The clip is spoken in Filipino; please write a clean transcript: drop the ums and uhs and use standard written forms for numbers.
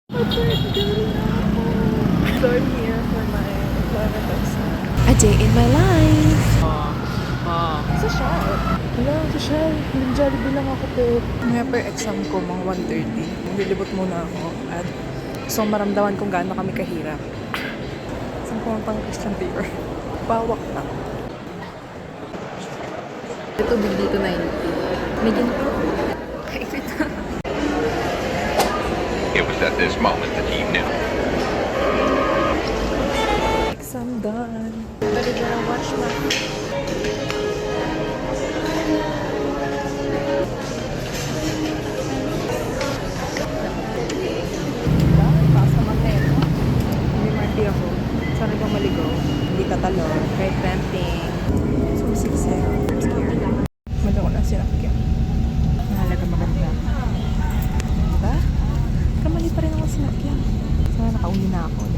So I'm here for my employment exam. A day in my life. Sa Shell. Wala, sa Shell. Nag-Jollibee lang ako po. Maya per exam ko, mga 1:30. Lilibot muna ako. At so maramdaman kung gaano kami kahirap. Saan pumunta ang Christian Dior? Bawak na. Ito big dito 90. May ginto. Kainit na. It was at this moment that he knew. Exam done. Ready to watch my... Taas naman na ito. Hindi marty ako. Sana bang maligo? Hindi tatalo. Kahit ramping. So, siksik. Scared. Maloko na sinakyan. Mahalaga maganda. Diba? Kamali pa rin ako sinakyan. Sana nakauwi na ako.